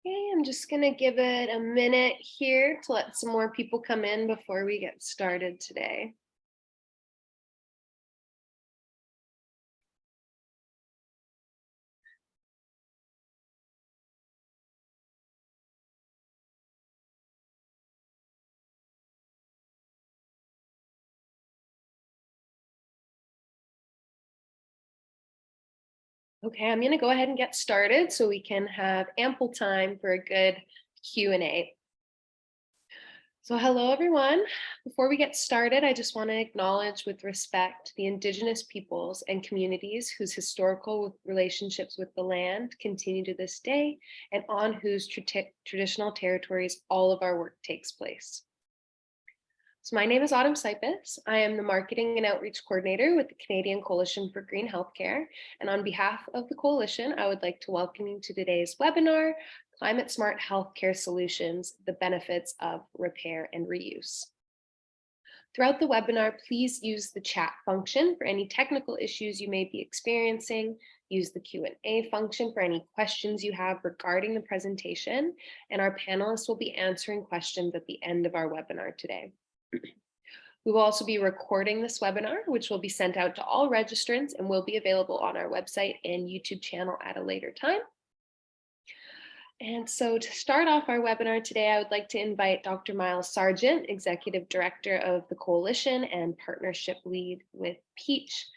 Okay, I'm just going to give it a minute here to let some more people come in before we get started today. Okay, I'm going to go ahead and get started so we can have ample time for a good Q&A. So hello, everyone. Before we get started, I just want to acknowledge with respect the Indigenous peoples and communities whose historical relationships with the land continue to this day and on whose traditional territories all of our work takes place. So my name is Autumn Sipis. I am the Marketing and Outreach Coordinator with the Canadian Coalition for Green Healthcare. And on behalf of the Coalition, I would like to welcome you to today's webinar, Climate Smart Healthcare Solutions, the Benefits of Repair and Reuse. Throughout the webinar, please use the chat function for any technical issues you may be experiencing. Use the Q&A function for any questions you have regarding the presentation, and our panelists will be answering questions at the end of our webinar today. We will also be recording this webinar, which will be sent out to all registrants and will be available on our website and YouTube channel at a later time. And so to start off our webinar today, I would like to invite Dr. Miles Sargent, Executive Director of the Coalition and Partnership Lead with Peach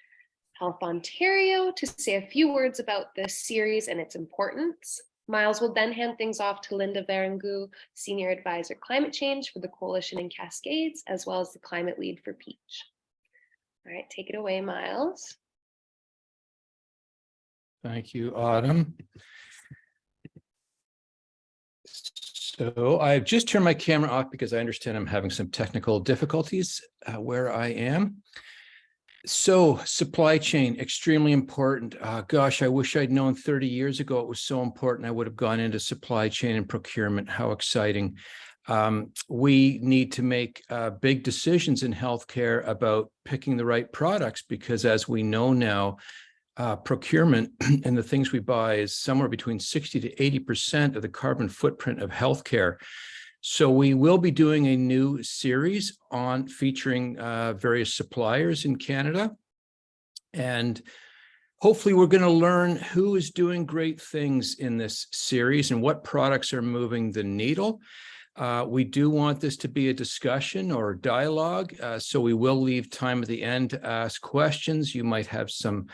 Health Ontario, to say a few words about this series and its importance. Miles will then hand things off to Linda Varengu, Senior Advisor Climate Change for the Coalition in Cascades, as well as the Climate Lead for Peach. All right, take it away, Miles. Thank you, Autumn. So I've just turned my camera off because I understand I'm having some technical difficulties where I am. So supply chain, extremely important. Gosh, I wish I'd known 30 years ago it was so important. I would have gone into supply chain and procurement. How exciting. We need to make big decisions in healthcare about picking the right products because, as we know now, procurement and the things we buy is somewhere between 60 to 80% of the carbon footprint of healthcare. So we will be doing a new series on featuring various suppliers in Canada. And hopefully we're going to learn who is doing great things in this series and what products are moving the needle. We do want this to be a discussion or dialogue. So we will leave time at the end to ask questions. You might have some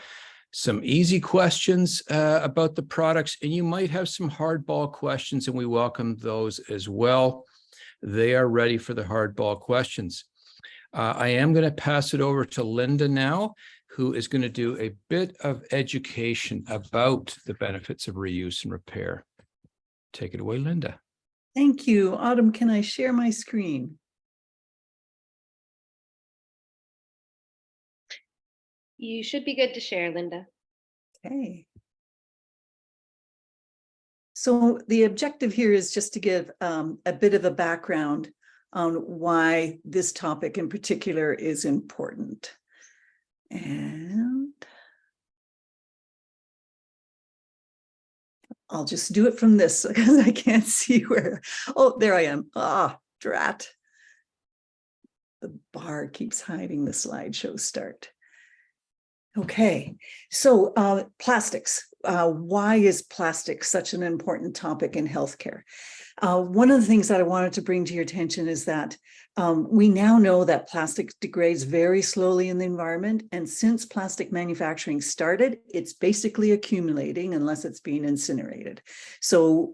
easy questions about the products, and you might have some hardball questions, and we welcome those as well. They are ready for the hardball questions. I am going to pass it over to Linda now, who is going to do a bit of education about the benefits of reuse and repair. Take it away, Linda. Thank you. Autumn, can I share my screen? You should be good to share, Linda. Okay. So the objective here is just to give a bit of a background on why this topic in particular is important. And I'll just do it from this because I can't see where. Oh, there I am. Ah, drat. The bar keeps hiding the slideshow start. Okay, so plastics. Why is plastic such an important topic in healthcare? One of the things that I wanted to bring to your attention is that we now know that plastic degrades very slowly in the environment. And since plastic manufacturing started, it's basically accumulating unless it's being incinerated. So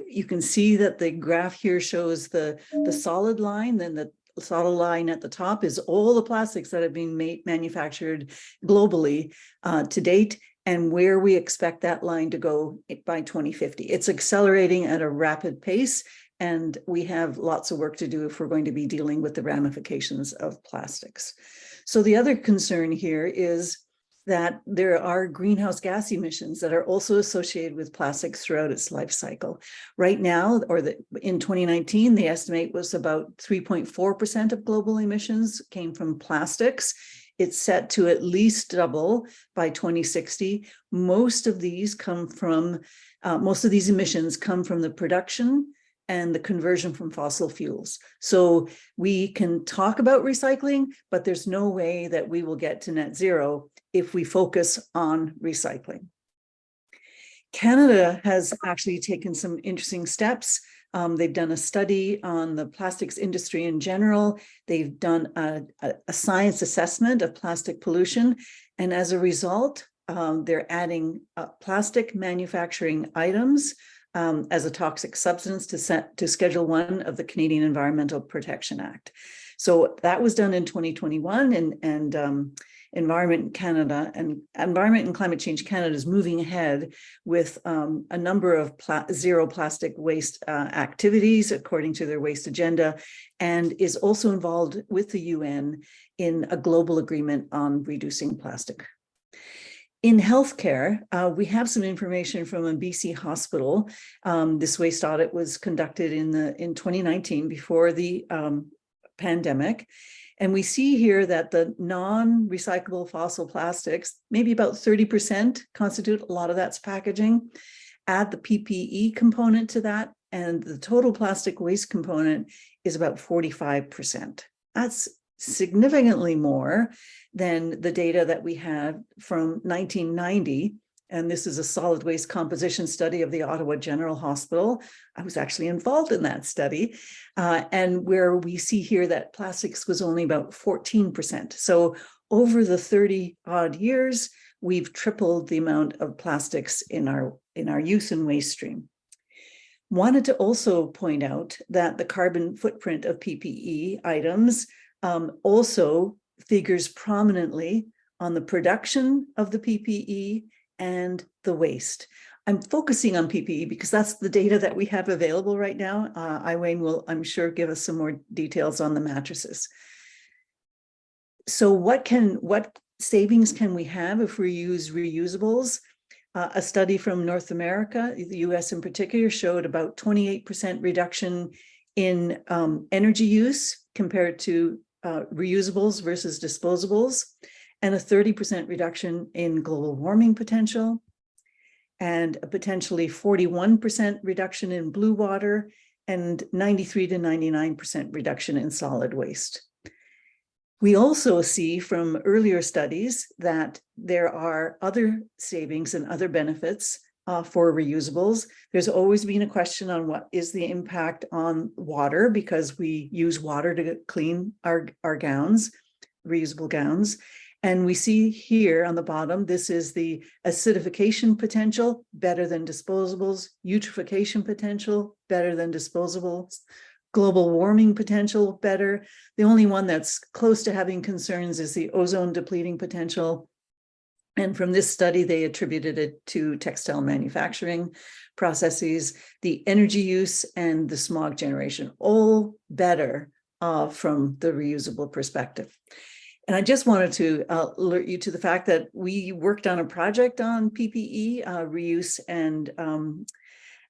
you can see that the graph here shows the solid line, then the solid line at the top is all the plastics that have been manufactured globally to date, and where we expect that line to go by 2050. It's accelerating at a rapid pace, and we have lots of work to do if we're going to be dealing with the ramifications of plastics. So the other concern here is that there are greenhouse gas emissions that are also associated with plastics throughout its life cycle. Right now, in 2019, the estimate was about 3.4% of global emissions came from plastics. it's set to at least double by 2060. Most of these emissions come from the production and the conversion from fossil fuels. So we can talk about recycling, but there's no way that we will get to net zero if we focus on recycling. Canada has actually taken some interesting steps. They've done a study on the plastics industry in general. They've done a science assessment of plastic pollution. And as a result, they're adding plastic manufacturing items as a toxic substance to Schedule 1 of the Canadian Environmental Protection Act. So that was done in 2021, and Environment and Climate Change Canada is moving ahead with a number of zero plastic waste activities according to their waste agenda, and is also involved with the UN in a global agreement on reducing plastic. In healthcare, we have some information from a BC hospital. This waste audit was conducted in 2019 before the pandemic. And we see here that the non-recyclable fossil plastics, maybe about 30% constitute, a lot of that's packaging. Add the PPE component to that, and the total plastic waste component is about 45%. That's significantly more than the data that we have from 1990. And this is a solid waste composition study of the Ottawa General Hospital. I was actually involved in that study, and where we see here that plastics was only about 14%. So over the 30 odd years, we've tripled the amount of plastics in our use and waste stream. Wanted to also point out that the carbon footprint of PPE items also figures prominently on the production of the PPE and the waste. I'm focusing on PPE because that's the data that we have available right now. Iwayne will, I'm sure, give us some more details on the mattresses. So what savings can we have if we use reusables? A study from North America, the US in particular, showed about 28% reduction in energy use compared to reusables versus disposables, and a 30% reduction in global warming potential, and a potentially 41% reduction in blue water, and 93 to 99% reduction in solid waste. We also see from earlier studies that there are other savings and other benefits for reusables. There's always been a question on what is the impact on water, because we use water to clean our gowns, reusable gowns. And we see here on the bottom, this is the acidification potential, better than disposables, eutrophication potential, better than disposables, global warming potential, better. The only one that's close to having concerns is the ozone depleting potential. And from this study, they attributed it to textile manufacturing processes, the energy use, and the smog generation, all better from the reusable perspective. And I just wanted to alert you to the fact that we worked on a project on PPE reuse and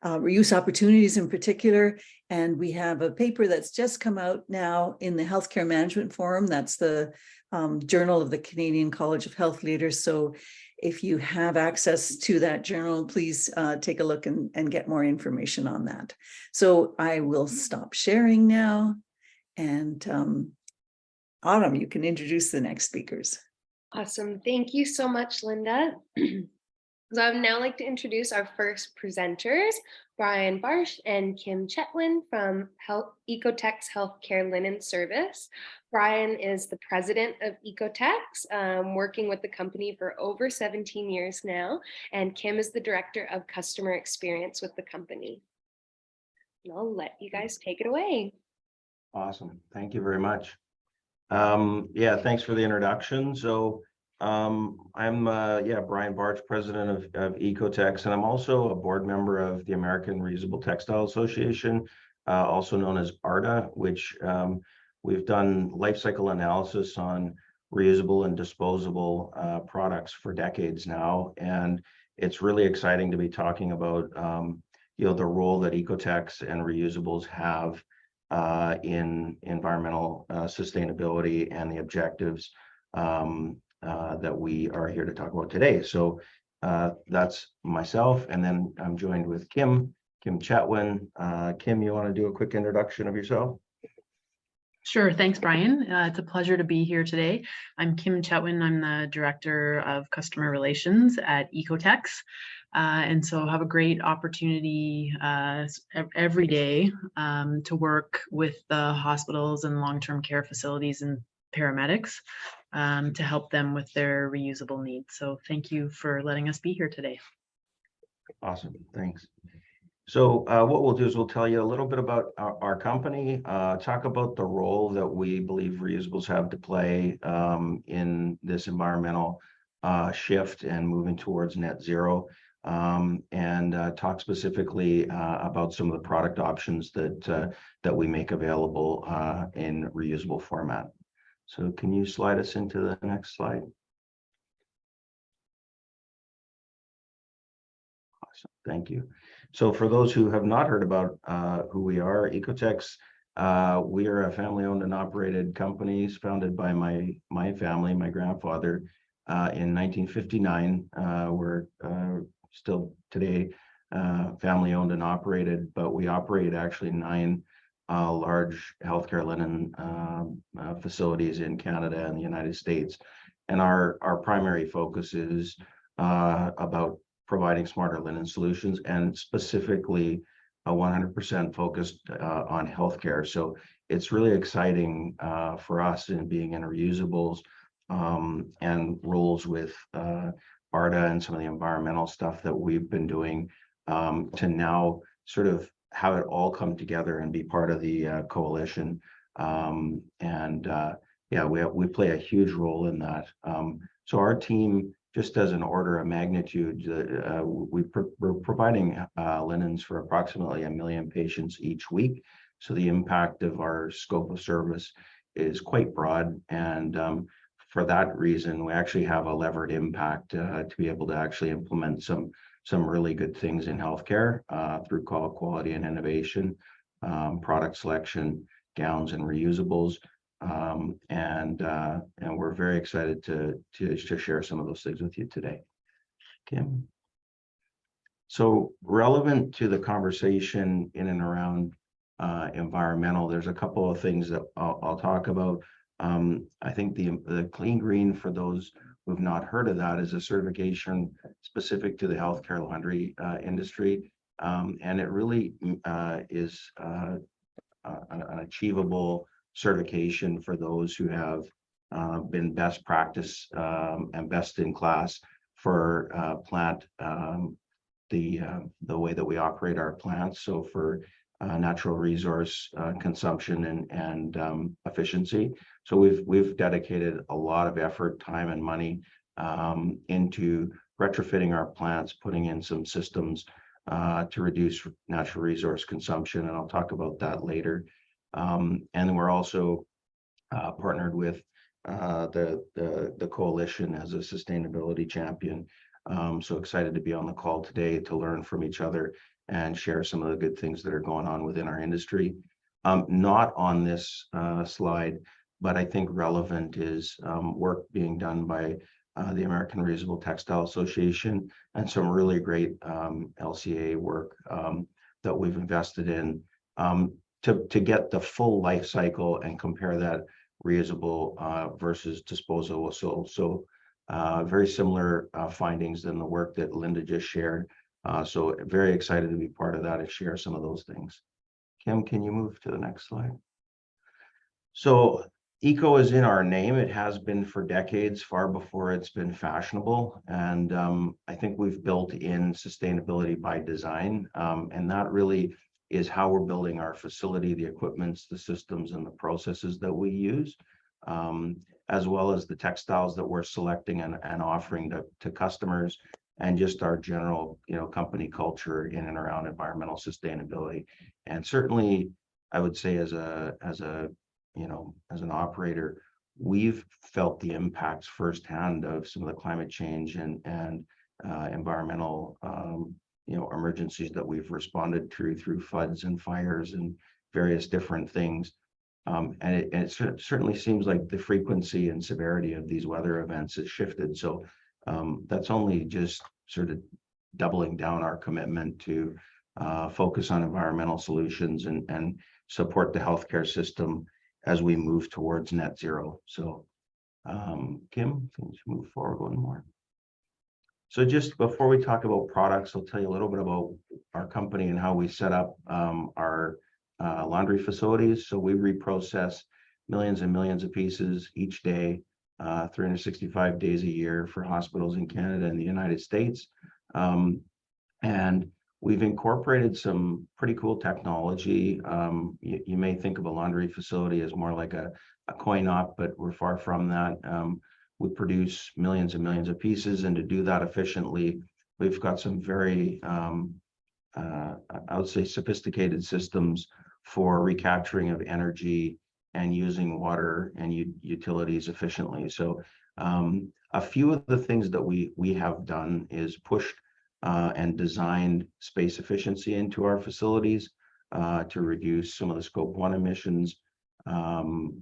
reuse opportunities in particular. And we have a paper that's just come out now in the Healthcare Management Forum. That's the journal of the Canadian College of Health Leaders. So if you have access to that journal, please take a look and get more information on that. So I will stop sharing now. And Autumn, you can introduce the next speakers. Awesome. Thank you so much, Linda. So I would now like to introduce our first presenters, Brian Barsh and Kim Chetwin from EcoTex Healthcare Linen Service. Brian is the president of EcoTex, working with the company for over 17 years now, and Kim is the director of customer experience with the company. And I'll let you guys take it away. Awesome. Thank you very much. Yeah, thanks for the introduction. So I'm Brian Barch, president of EcoTex, and I'm also a board member of the American Reusable Textile Association, also known as ARTA, which we've done life cycle analysis on reusable and disposable products for decades now. And it's really exciting to be talking about the role that EcoTex and reusables have in environmental sustainability and the objectives that we are here to talk about today. So that's myself, and then I'm joined with Kim Chetwin. Kim, you want to do a quick introduction of yourself? Sure. Thanks, Brian. It's a pleasure to be here today. I'm Kim Chetwin. I'm the Director of Customer Relations at EcoTex. And so have a great opportunity every day to work with the hospitals and long-term care facilities and paramedics to help them with their reusable needs. So thank you for letting us be here today. Awesome, thanks. So what we'll do is we'll tell you a little bit about our company, talk about the role that we believe reusables have to play in this environmental shift and moving towards net zero, and talk specifically about some of the product options that we make available in reusable format. So can you slide us into the next slide? Awesome, thank you. So for those who have not heard about who we are, EcoTex, we are a family-owned and operated company founded by my family, my grandfather, in 1959. We're still today family-owned and operated, but we operate actually 9 large healthcare linen facilities in Canada and the United States. And our primary focus is about providing smarter linen solutions, and specifically 100% focused on healthcare. So it's really exciting for us in being in reusables and roles with ARDA and some of the environmental stuff that we've been doing to now sort of have it all come together and be part of the coalition. Yeah, we play a huge role in that. So our team, just as an order of magnitude, we're providing linens for approximately 1 million patients each week. So the impact of our scope of service is quite broad. And for that reason, we actually have a levered impact to be able to actually implement some really good things in healthcare through quality and innovation, product selection, gowns and reusables. And we're very excited to share some of those things with you today. Kim. So relevant to the conversation in and around environmental, there's a couple of things that I'll talk about. I think the Clean Green, for those who have not heard of that, is a certification specific to the healthcare laundry industry. And it really is an achievable certification for those who have been best practice and best in class for plant the way that we operate our plants. So for natural resource consumption and efficiency. So we've dedicated a lot of effort, time, and money into retrofitting our plants, putting in some systems to reduce natural resource consumption, and I'll talk about that later. And we're also partnered with the coalition as a sustainability champion. So excited to be on the call today to learn from each other and share some of the good things that are going on within our industry. Not on this slide, but I think relevant is work being done by the American Reusable Textile Association and some really great LCA work that we've invested in to get the full life cycle and compare that reusable versus disposable. So very similar findings than the work that Linda just shared. So very excited to be part of that and share some of those things. Kim, can you move to the next slide? So eco is in our name. It has been for decades, far before it's been fashionable. And I think we've built in sustainability by design. And that really is how we're building our facility, the equipments, the systems, and the processes that we use, as well as the textiles that we're selecting and offering to customers, and just our general, company culture in and around environmental sustainability. And certainly, I would say as an operator, we've felt the impacts firsthand of some of the climate change and environmental emergencies that we've responded through floods and fires and various different things. And it certainly seems like the frequency and severity of these weather events has shifted. So that's only just sort of doubling down our commitment to focus on environmental solutions and support the healthcare system as we move towards net zero. So Kim, can you move forward one more? So just before we talk about products, I'll tell you a little bit about our company and how we set up our laundry facilities. So we reprocess millions and millions of pieces each day, 365 days a year for hospitals in Canada and the United States. And we've incorporated some pretty cool technology. You may think of a laundry facility as more like a coin op, but we're far from that. We produce millions and millions of pieces, and to do that efficiently, we've got some very, I would say, sophisticated systems for recapturing of energy and using water and utilities efficiently. So a few of the things that we have done is pushed and designed space efficiency into our facilities to reduce some of the scope 1 emissions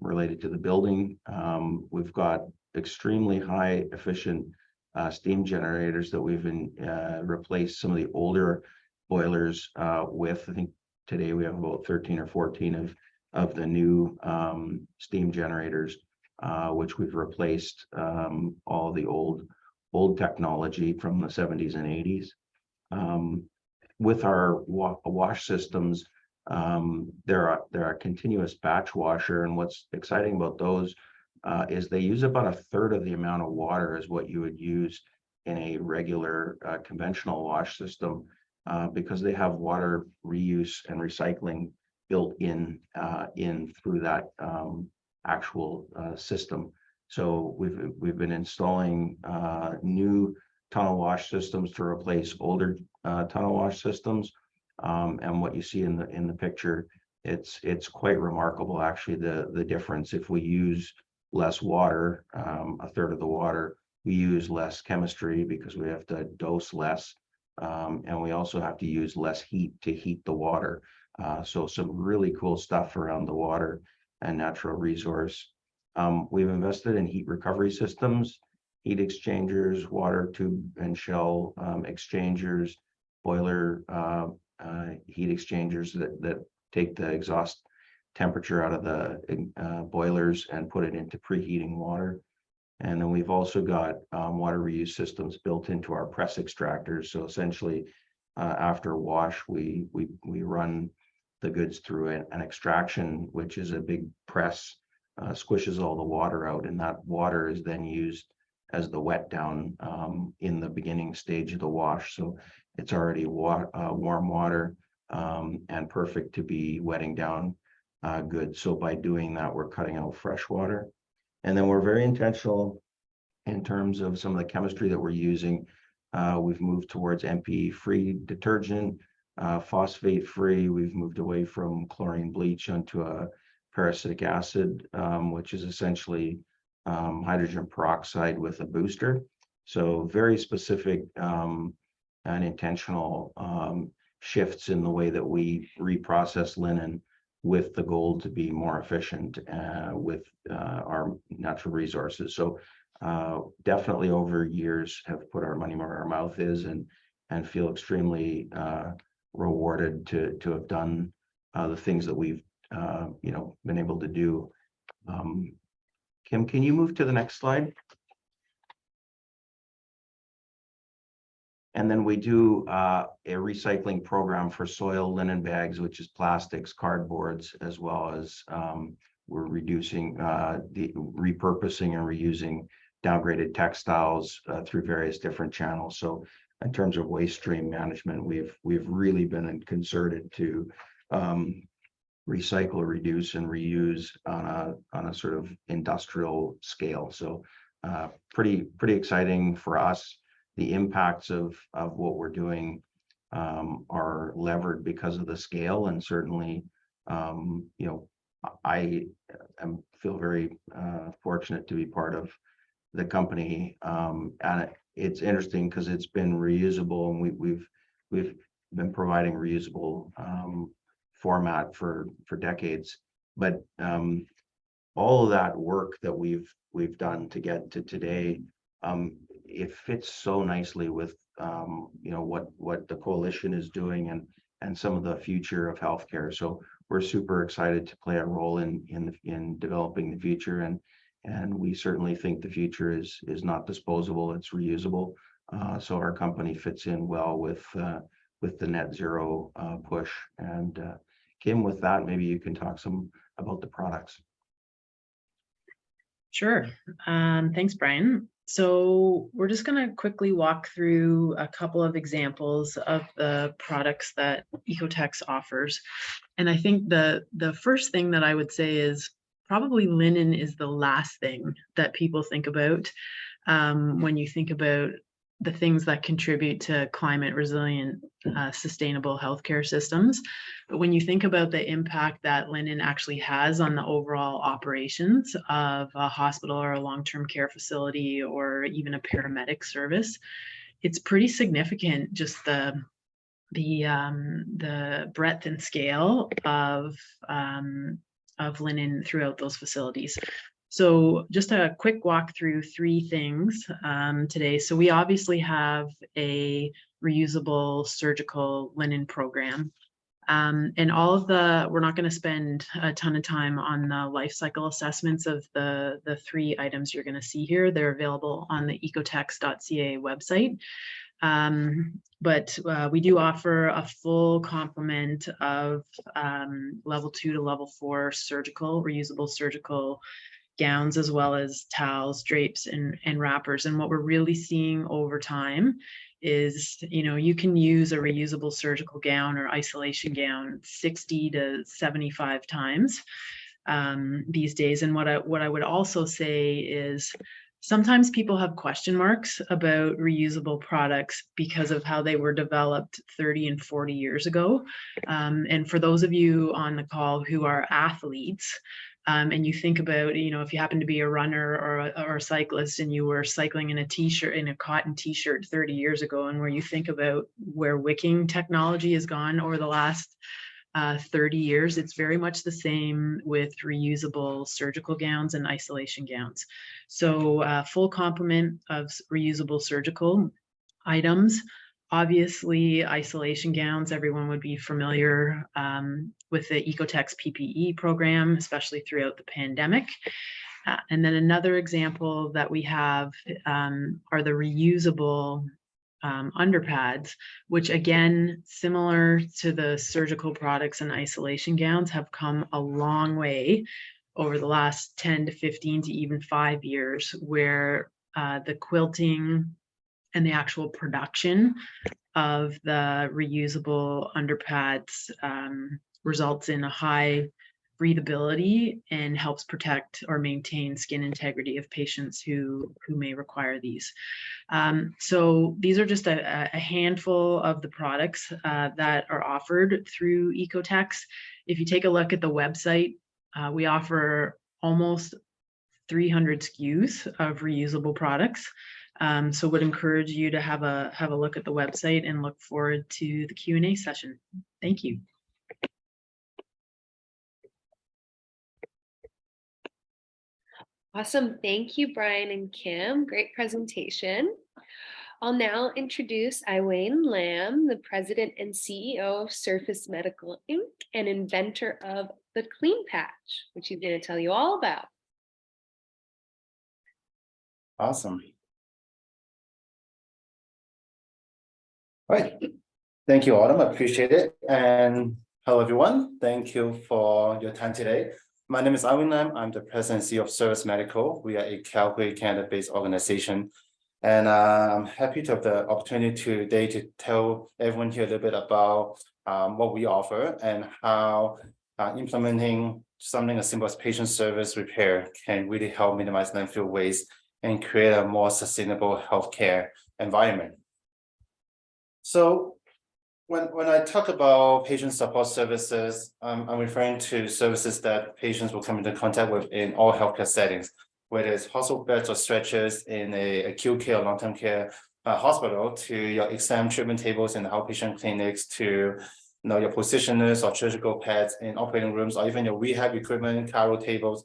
related to the building. We've got extremely high efficient steam generators that we've replaced some of the older boilers with. I think today we have about 13 or 14 of the new steam generators, which we've replaced all the old technology from the 70s and 80s. With our wash systems, they're a continuous batch washer, and what's exciting about those is they use about a third of the amount of water as what you would use in a regular conventional wash system, because they have water reuse and recycling built in through that actual system. So we've been installing new tunnel wash systems to replace older tunnel wash systems, and what you see in the picture, it's quite remarkable actually, the difference. If we use less water, a third of the water, we use less chemistry because we have to dose less, and we also have to use less heat to heat the water. So some really cool stuff around the water and natural resource. We've invested in heat recovery systems, heat exchangers, water tube and shell exchangers, boiler heat exchangers that take the exhaust temperature out of the boilers and put it into preheating water. And then we've also got water reuse systems built into our press extractors. So essentially, after wash, we run the goods through an extraction, which is a big press, squishes all the water out, and that water is then used as the wet down in the beginning stage of the wash. So it's already warm water and perfect to be wetting down goods. So by doing that, we're cutting out fresh water. And then we're very intentional in terms of some of the chemistry that we're using. We've moved towards MPE-free detergent, phosphate-free. We've moved away from chlorine bleach onto a parasitic acid, which is essentially hydrogen peroxide with a booster. So very specific and intentional shifts in the way that we reprocess linen, with the goal to be more efficient with our natural resources. So definitely over years have put our money where our mouth is, and feel extremely rewarded to have done the things that we've been able to do. Kim, can you move to the next slide? And then we do a recycling program for soil linen bags, which is plastics, cardboards, as well as we're reducing the repurposing and reusing downgraded textiles through various different channels. So in terms of waste stream management, we've really been concerted to recycle, reduce, and reuse on a sort of industrial scale. So pretty exciting for us. The impacts of what we're doing are levered because of the scale, and certainly, I feel very fortunate to be part of the company, and it's interesting because it's been reusable, and we've been providing reusable format for decades. But all of that work that we've done to get to today, it fits so nicely with what the coalition is doing and some of the future of healthcare. So we're super excited to play a role in developing the future, and we certainly think the future is not disposable, it's reusable. So our company fits in well with the net zero push. And Kim, with that, maybe you can talk some about the products. Sure. Thanks, Brian. So we're just going to quickly walk through a couple of examples of the products that EcoTex offers. And I think the first thing that I would say is probably linen is the last thing that people think about when you think about the things that contribute to climate resilient, sustainable healthcare systems. But when you think about the impact that linen actually has on the overall operations of a hospital or a long-term care facility or even a paramedic service, it's pretty significant, just the breadth and scale of linen throughout those facilities. So just a quick walk through three things today. So we obviously have a reusable surgical linen program. And all of we're not going to spend a ton of time on the life cycle assessments of the three items you're going to see here. They're available on the ecotex.ca website. But we do offer a full complement of level 2 to level 4 reusable surgical gowns, as well as towels, drapes, and wrappers. And what we're really seeing over time is, you can use a reusable surgical gown or isolation gown 60 to 75 times these days. And what I would also say is, sometimes people have question marks about reusable products because of how they were developed 30 and 40 years ago. And for those of you on the call who are athletes, and you think about, if you happen to be a runner or a cyclist and you were cycling in a cotton t-shirt 30 years ago, and where you think about where wicking technology has gone over the last 30 years, it's very much the same with reusable surgical gowns and isolation gowns. So full complement of reusable surgical items. Obviously, isolation gowns, everyone would be familiar with the EcoTex PPE program, especially throughout the pandemic. And then another example that we have are the reusable underpads, which again, similar to the surgical products and isolation gowns, have come a long way over the last 10 to 15 to even 5 years, where the quilting and the actual production of the reusable underpads results in a high breathability and helps protect or maintain skin integrity of patients who may require these. So these are just a handful of the products that are offered through EcoTex. If you take a look at the website, we offer almost 300 SKUs of reusable products. So would encourage you to have a look at the website and look forward to the Q&A session. Thank you. Awesome. Thank you, Brian and Kim. Great presentation. I'll now introduce Iwayne Lamb, the president and CEO of Surface Medical Inc. and inventor of the CleanPatch, which he's going to tell you all about. Awesome. All right. Thank you, Autumn. I appreciate it. And hello, everyone. Thank you for your time today. My name is Iwayne Lam. I'm the president and CEO of Surface Medical. We are a Calgary, Canada-based organization. And I'm happy to have the opportunity today to tell everyone here a little bit about what we offer and how implementing something as simple as patient service repair can really help minimize landfill waste and create a more sustainable healthcare environment. So when I talk about patient support services, I'm referring to services that patients will come into contact with in all healthcare settings, whether it's hospital beds or stretchers in a acute care or long-term care hospital, to your exam treatment tables in the outpatient clinics, to your positioners or surgical pads in operating rooms, or even your rehab equipment, chiro tables.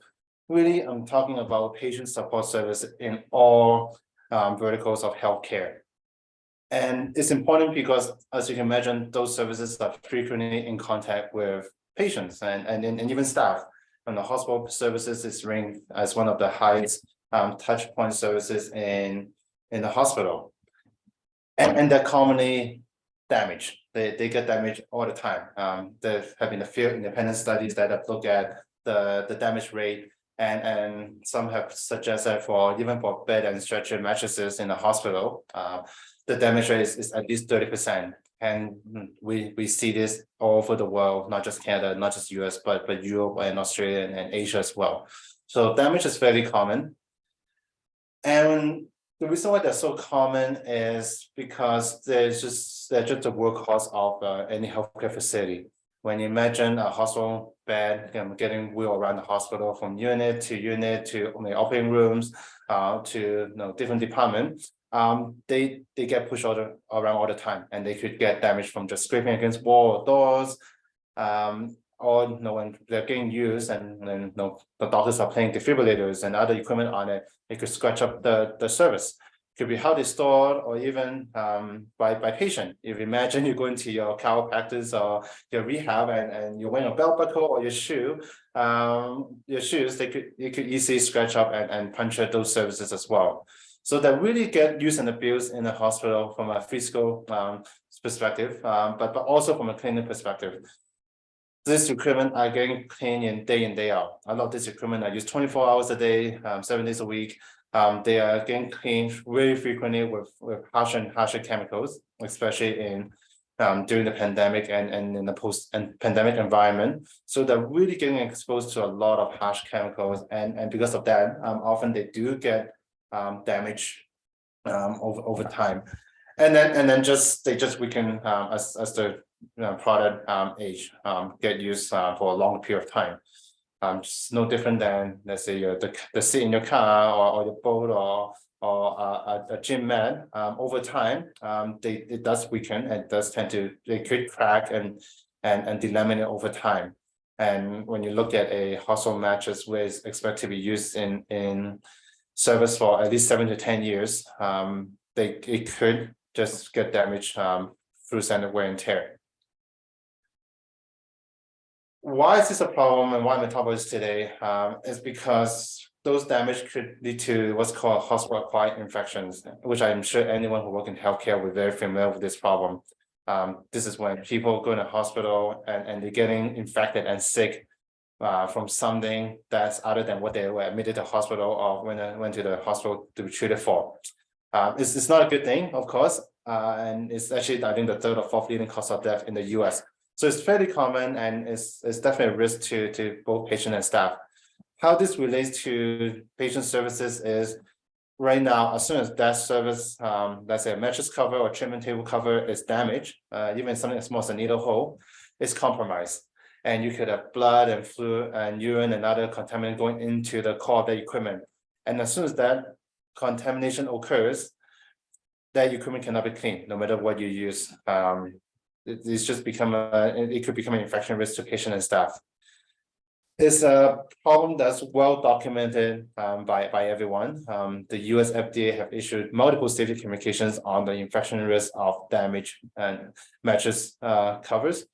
Really, I'm talking about patient support service in all verticals of healthcare. And it's important because, as you can imagine, those services are frequently in contact with patients and even staff. And the hospital services is ranked as one of the highest touch point services in the hospital. And they're commonly damaged. They get damaged all the time. There have been a few independent studies that have looked at the damage rate, and some have suggested even for bed and stretcher mattresses in the hospital, the damage rate is at least 30%. And we see this all over the world, not just Canada, not just US, but Europe and Australia and Asia as well. So damage is very common. And the reason why they're so common is because they're just the workhorse of any healthcare facility. When you imagine a hospital bed getting wheeled around the hospital from unit to the operating rooms to different departments, they get pushed around all the time, and they could get damaged from just scraping against wall or doors, or when they're getting used and then the doctors are playing defibrillators and other equipment on it, it could scratch up the service. Could be how they stored, or even by patient. If you imagine you go into your chiropractic or your rehab and you're wearing a belt buckle or your shoes, you could easily scratch up and puncture those services as well. So that really get used and abused in the hospital from a physical perspective, but also from a cleaning perspective. This equipment are getting cleaned in day out. A lot of this equipment are used 24 hours a day, 7 days a week. They are getting cleaned very frequently with harsher chemicals, especially during the pandemic and in the post-pandemic environment. So they're really getting exposed to a lot of harsh chemicals, and because of that, often they do get damage over time, and then they just weaken as the product age, get used for a long period of time. Just no different than, let's say, the seat in your car or your boat or a gym mat. Over time, it does weaken and does they could crack and delaminate over time. And when you look at a household mattress, where it's expected to be used in service for at least 7 to 10 years, it could just get damaged through standard wear and tear. Why is this a problem, and why I'm talking about this today? Is because those damage could lead to what's called hospital-acquired infections, which I'm sure anyone who works in healthcare will be very familiar with this problem. This is when people go to the hospital and they're getting infected and sick from something that's other than what they were admitted to hospital or when they went to the hospital to be treated for. It's not a good thing, of course, and it's actually, I think, the third or fourth leading cause of death in the US. So it's fairly common, and it's definitely a risk to both patient and staff. How this relates to patient services is, right now, as soon as that service, let's say a mattress cover or treatment table cover is damaged, even something as small as a needle hole, it's compromised. And you could have blood and fluid and urine and other contaminant going into the core of the equipment. And as soon as that contamination occurs, that equipment cannot be cleaned, no matter what you use. It's just it could become an infection risk to patient and staff. It's a problem that's well documented by everyone. The US FDA have issued multiple safety communications on the infection risk of damage and mattress covers.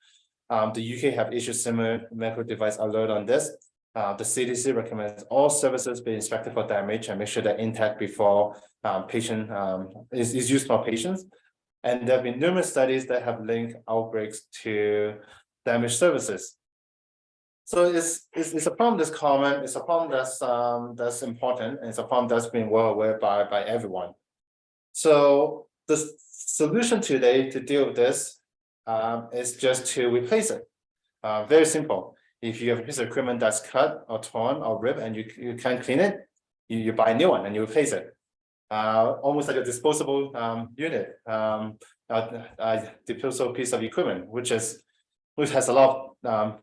The UK have issued similar medical device alert on this. The CDC recommends all services be inspected for damage and make sure they're intact before patient is used for patients. And there have been numerous studies that have linked outbreaks to damaged services. So it's a problem that's common. It's a problem that's important, and it's a problem that's been well aware by everyone. So the solution today to deal with this is just to replace it. Very simple. If you have a piece of equipment that's cut or torn or ripped and you can't clean it, you buy a new one and you replace it. Almost like a disposable unit, a disposable piece of equipment, which has a lot of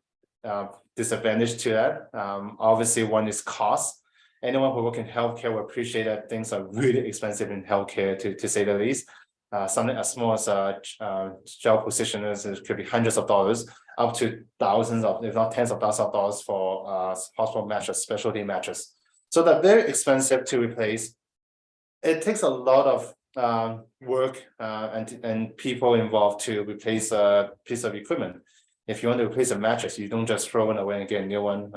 disadvantage to that. Obviously, one is cost. Anyone who works in healthcare will appreciate that things are really expensive in healthcare, to say the least. something as small as gel positioners. It could be hundreds of dollars, up to thousands of, if not tens of thousands of dollars for hospital mattress, specialty mattress. So they're very expensive to replace. It takes a lot of work and people involved to replace a piece of equipment. If you want to replace a mattress, you don't just throw it away and get a new one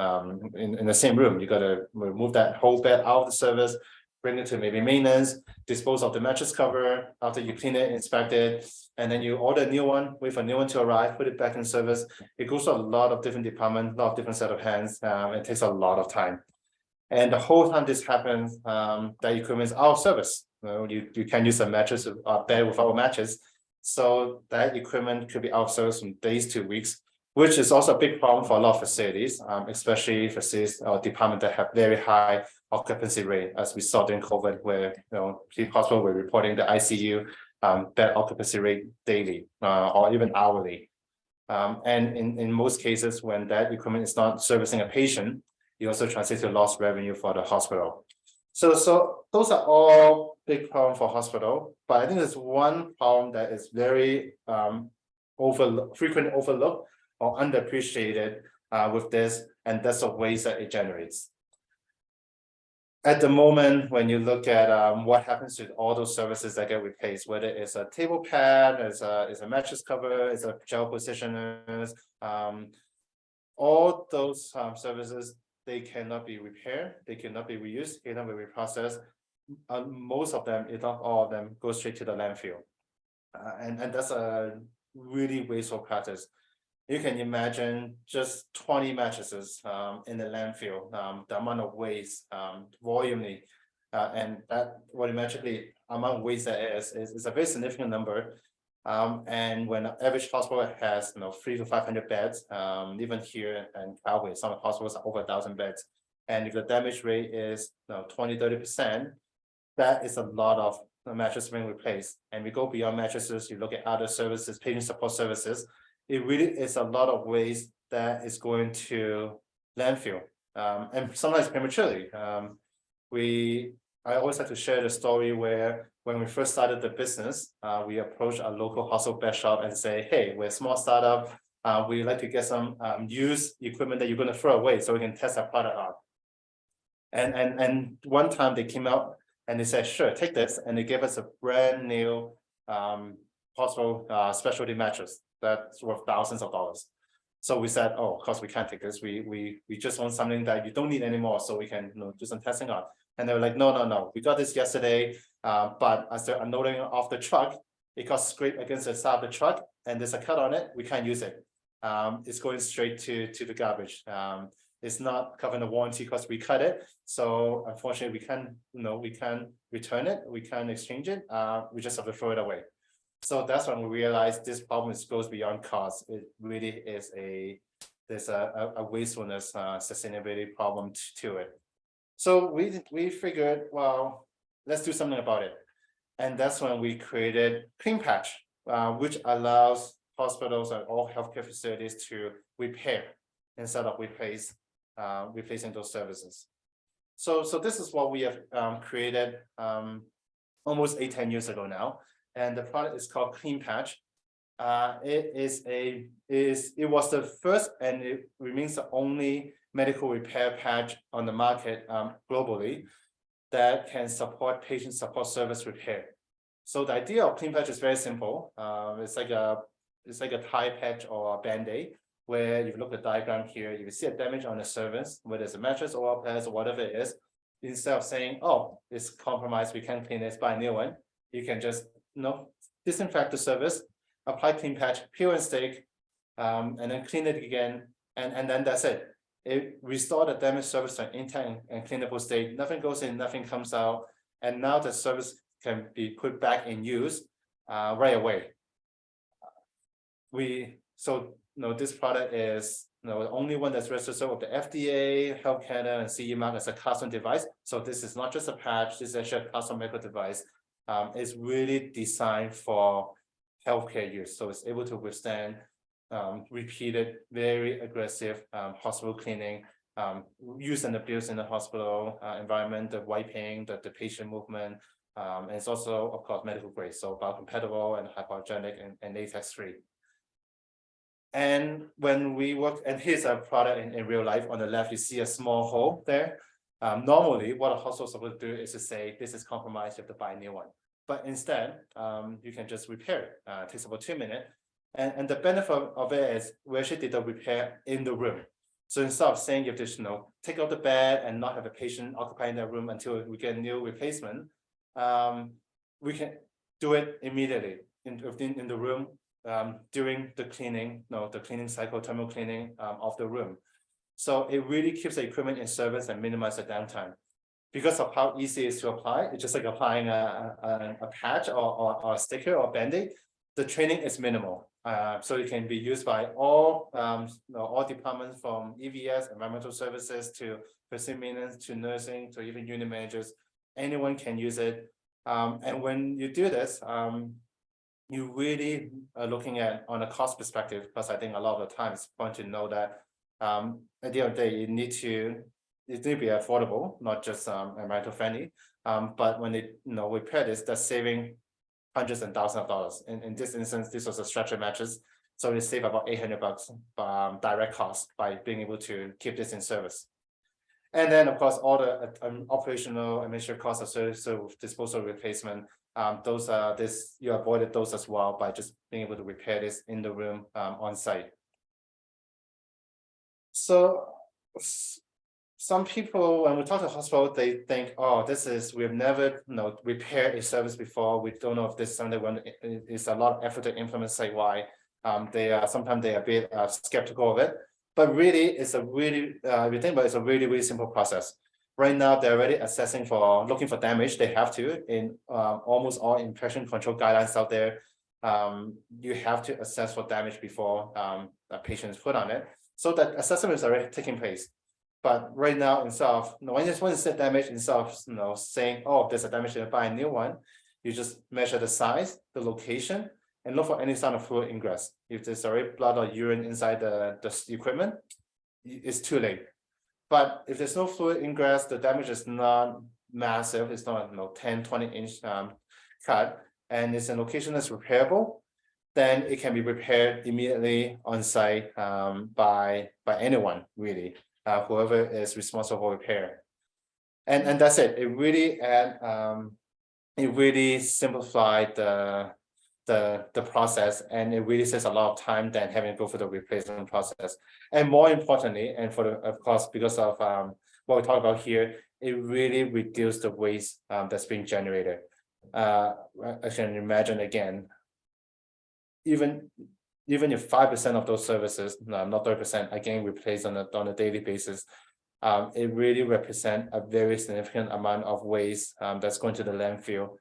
in the same room. You got to remove that whole bed out of the service, bring it to maybe maintenance, dispose of the mattress cover after you clean it, inspect it, and then you order a new one, wait for a new one to arrive, put it back in service. It goes to a lot of different departments, a lot of different set of hands. It takes a lot of time. And the whole time this happens, that equipment is out of service. You can't use a mattress or bed without a mattress. So that equipment could be out of service from days to weeks, which is also a big problem for a lot of facilities, especially facilities or departments that have very high occupancy rate, as we saw during COVID, where the hospital were reporting the ICU bed occupancy rate daily or even hourly. And in most cases, when that equipment is not servicing a patient, you also translate to lost revenue for the hospital. So those are all big problem for hospital, but I think there's one problem that is very frequently overlooked or underappreciated with this, and that's the waste that it generates. At the moment, when you look at what happens to all those services that get replaced, whether it's a table pad, it's a mattress cover, it's a gel positioners, all those services, they cannot be repaired, they cannot be reused, they cannot be reprocessed. Most of them, if not all of them, go straight to the landfill. And that's a really wasteful practice. You can imagine just 20 mattresses in the landfill, the amount of waste, volumely, and that volumetrically amount of waste that is a very significant number. And when an average hospital has 300 to 500 beds, even here in Calgary, some hospitals are over 1,000 beds. And if the damage rate is 20–30%, that is a lot of mattresses being replaced. And we go beyond mattresses, you look at other services, patient support services. It really is a lot of waste that is going to landfill, and sometimes prematurely. I always like to share the story where when we first started the business, we approached a local hospital bed shop and say, hey, we're a small startup. We'd like to get some used equipment that you're going to throw away so we can test our product out. And one time they came out and they said, sure, take this. And they gave us a brand new hospital specialty mattress that's worth thousands of dollars. So we said, oh, of course we can't take this. We just want something that you don't need anymore so we can do some testing on. And they were like, no, we got this yesterday, but as they're unloading off the truck, it got scraped against the side of the truck and there's a cut on it, we can't use it. It's going straight to the garbage. It's not covering the warranty because we cut it. So unfortunately, we can't return it, we can't exchange it, we just have to throw it away. So that's when we realized this problem goes beyond cost. It really is there's a wastefulness, sustainability problem to it. So we figured, well, let's do something about it. And that's when we created CleanPatch, which allows hospitals and all healthcare facilities to repair instead of replacing those services. So this is what we have created almost 8–10 years ago now. And the product is called CleanPatch. It was the first and it remains the only medical repair patch on the market globally that can support patient support service repair. So the idea of CleanPatch is very simple. It's like a tie patch or a band-aid, where you look at the diagram here, you can see a damage on the surface, whether it's a mattress or a pads or whatever it is. Instead of saying, oh, it's compromised, we can't clean it, buy a new one, you can just disinfect the surface, apply CleanPatch, peel and stake, and then clean it again, and then that's it. It restores the damaged surface to an intact and cleanable state. Nothing goes in, nothing comes out, and now the surface can be put back in use right away. This product is the only one that's registered with the FDA, Health Canada, and CE mark as a custom device. So this is not just a patch, this is actually a custom medical device. It's really designed for healthcare use. So it's able to withstand repeated, very aggressive hospital cleaning, use and abuse in the hospital environment, the wiping, the patient movement, And it's also, of course, medical grade, so biocompatible and hypoallergenic and latex free. And when we work, and here's a product in real life. On the left, you see a small hole there. Normally, what a hospital is supposed to do is to say, this is compromised, you have to buy a new one. But instead, you can just repair it. It takes about 2 minutes. And the benefit of it is we actually did the repair in the room. So instead of saying you have to take out the bed and not have a patient occupying that room until we get a new replacement, we can do it immediately in the room during the cleaning, the cleaning cycle, thermal cleaning of the room. So it really keeps the equipment in service and minimizes the downtime. Because of how easy it is to apply, it's just like applying a patch or a sticker or Band-Aid. The training is minimal. So it can be used by all departments, from EVS, environmental services, to facility maintenance, to nursing, to even unit managers. Anyone can use it. And when you do this, you really are looking at on a cost perspective, because I think a lot of the time it's important to know that at the end of the day, it need to be affordable, not just environmental friendly. But when they repair this, that's saving hundreds and thousands of dollars. In this instance, this was a stretcher mattress, so we save about $800 direct cost by being able to keep this in service. And then, of course, all the operational administrative costs associated with disposal replacement, you avoided those as well by just being able to repair this in the room on site. So some people, when we talk to the hospital, they think, oh, we've never repaired a service before. We don't know if this is something it's a lot of effort to implement site-wide. Sometimes they are a bit skeptical of it. But really, it's a really, if you think about it, it's a really, really simple process. Right now, they're already looking for damage. They have to, in almost all impression control guidelines out there. You have to assess for damage before a patient is put on it. So that assessment is already taking place. But right now, instead of when you see damage, instead of saying, oh, there's a damage, to buy a new one, you just measure the size, the location, and look for any sign of fluid ingress. If there's already blood or urine inside the equipment, it's too late. But if there's no fluid ingress, the damage is not massive. It's not 10, 20-inch cut, and it's a location that's repairable, then it can be repaired immediately on site by anyone, really, whoever is responsible for repair. And that's it. It really simplified the process, and it really saves a lot of time than having to go through the replacement process. And more importantly, and of course, because of what we talk about here, it really reduced the waste that's being generated. I can imagine again, even if 5% of those services, not 30%, are getting replaced on a daily basis, it really represents a very significant amount of waste that's going to the landfill.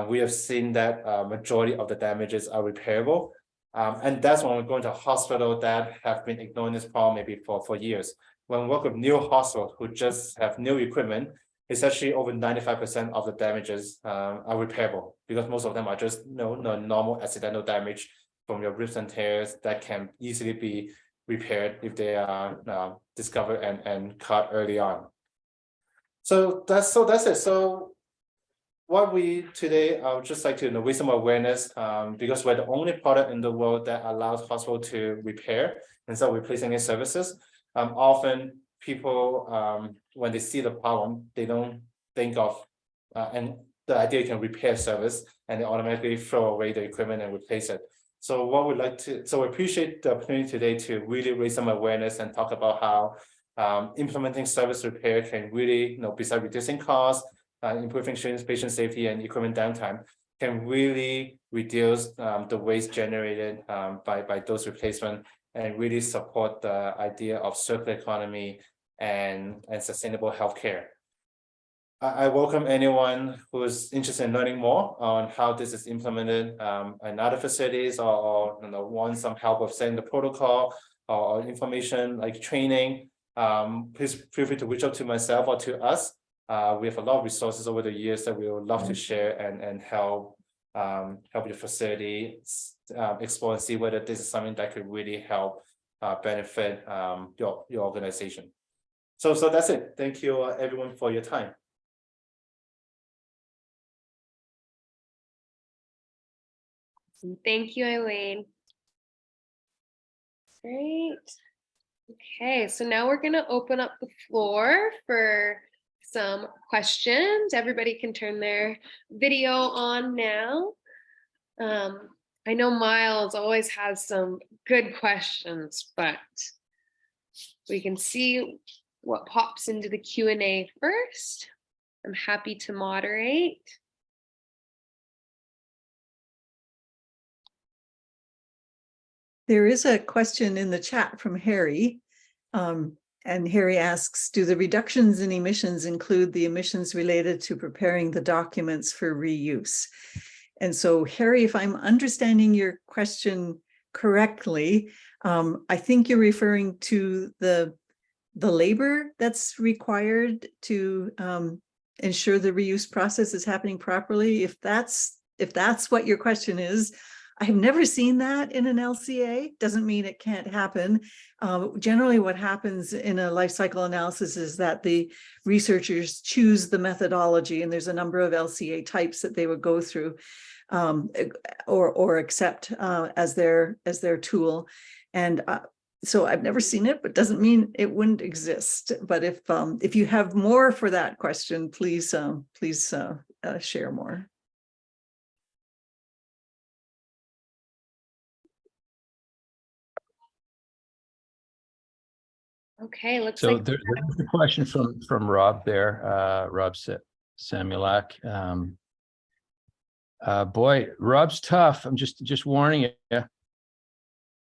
We have seen that majority of the damages are repairable. And that's when we're going to a hospital that have been ignoring this problem maybe for years. When we work with new hospitals who just have new equipment, it's actually over 95% of the damages are repairable, because most of them are just normal accidental damage from your rips and tears that can easily be repaired if they are discovered and cut early on. So that's it. So what we today, I would just like to raise some awareness, because we're the only product in the world that allows hospital to repair instead of replacing their services. Often people, when they see the problem, they don't think of and the idea you can repair service, and they automatically throw away the equipment and replace it. So what we'd like to, so we appreciate the opportunity today to really raise some awareness and talk about how implementing service repair can really, besides reducing costs, improving patient safety and equipment downtime, can really reduce the waste generated by those replacements, and really support the idea of circular economy and sustainable healthcare. I welcome anyone who is interested in learning more on how this is implemented in other facilities, or want some help with setting the protocol or information like training. Please feel free to reach out to myself or to us. We have a lot of resources over the years that we would love to share and help your facility explore and see whether this is something that could really help benefit your organization. So that's it. Thank you everyone for your time. Awesome. Thank you, Eileen. Great. Okay, so now we're going to open up the floor for some questions. Everybody can turn their video on now. I know Miles always has some good questions, but we can see what pops into the Q&A first. I'm happy to moderate. There is a question in the chat from Harry. And Harry asks, do the reductions in emissions include the emissions related to preparing the documents for reuse? And so, Harry, if I'm understanding your question correctly, I think you're referring to the labor that's required to ensure the reuse process is happening properly. If that's what your question is, I have never seen that in an LCA. Doesn't mean it can't happen. Generally, what happens in a life cycle analysis is that the researchers choose the methodology, and there's a number of LCA types that they would go through or accept as their tool. And so I've never seen it, but doesn't mean it wouldn't exist. But if you have more for that question, please share more. Okay, looks So like there's a question from Rob there, Rob Samulak. Boy, Rob's tough. I'm just warning you.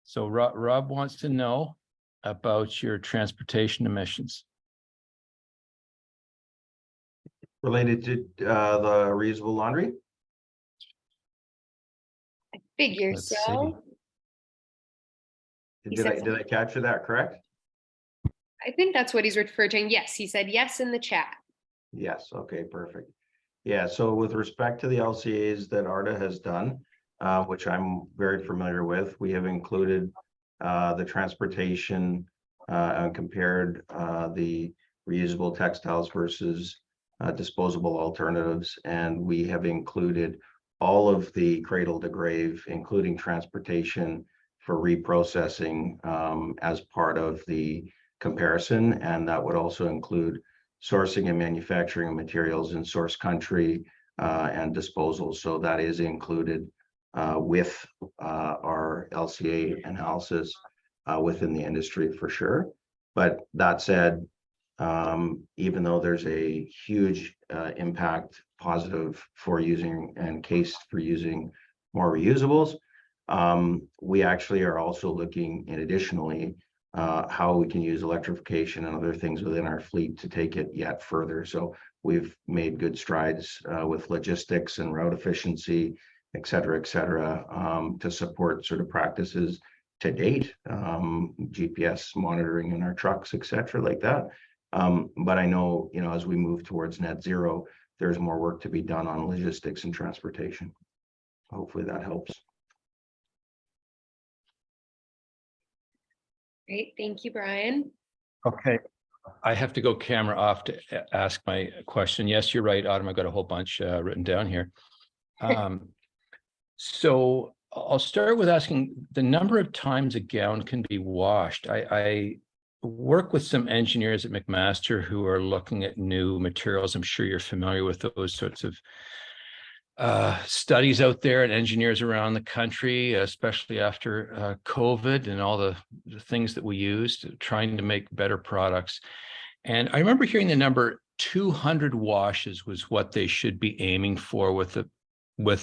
So Rob wants to know about your transportation emissions. Related to the reusable laundry? I figure Let's so. He Did said I capture that correct? I think that's what he's referring to. Yes, he said yes in the chat. Yes, okay, perfect. Yeah, so with respect to the LCAs that ARDA has done, which I'm very familiar with, we have included the transportation and compared the reusable textiles versus disposable alternatives. And we have included all of the cradle to grave, including transportation for reprocessing as part of the comparison. And that would also include sourcing and manufacturing of materials in source country and disposal. So that is included with our LCA analysis within the industry for sure. But that said, even though there's a huge impact positive for using and case for using more reusables, we actually are also looking in additionally how we can use electrification and other things within our fleet to take it yet further. So we've made good strides with logistics and route efficiency, et cetera, to support sort of practices to date, GPS monitoring in our trucks, et cetera, like that. But I know, as we move towards net zero, there's more work to be done on logistics and transportation. Hopefully that helps. Great, thank you, Brian. Okay, I have to go camera off to ask my question. Yes, you're right, Autumn. I've got a whole bunch written down here. So I'll start with asking the number of times a gown can be washed. I work with some engineers at McMaster who are looking at new materials. I'm sure you're familiar with those sorts of studies out there and engineers around the country, especially after COVID and all the things that we used, trying to make better products. And I remember hearing the number 200 washes was what they should be aiming for with the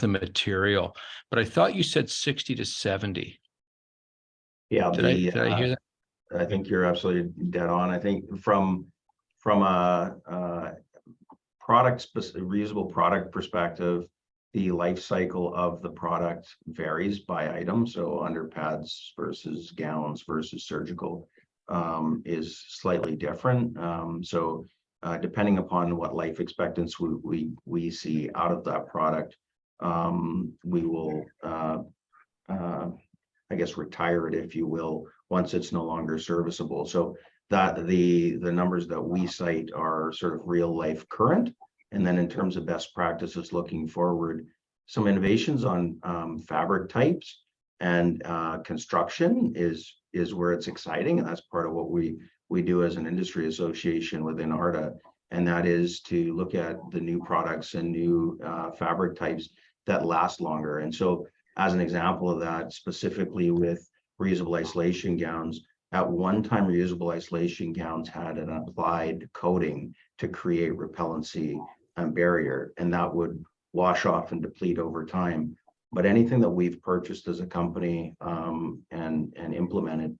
material, but I thought you said 60 to 70. Yeah, did I hear that? I think you're absolutely dead on. I think from a reusable product perspective, the life cycle of the product varies by item. So underpads versus gowns versus surgical is slightly different. So depending upon what life expectancy we see out of that product, we will, I guess, retire it, if you will, once it's no longer serviceable. So that the numbers that we cite are sort of real life current. And then in terms of best practices looking forward, some innovations on fabric types, and construction is where it's exciting, and that's part of what we do as an industry association within ARDA, and that is to look at the new products and new fabric types that last longer. And so as an example of that, specifically with reusable isolation gowns, at one time reusable isolation gowns had an applied coating to create repellency and barrier, and that would wash off and deplete over time. But anything that we've purchased as a company and implemented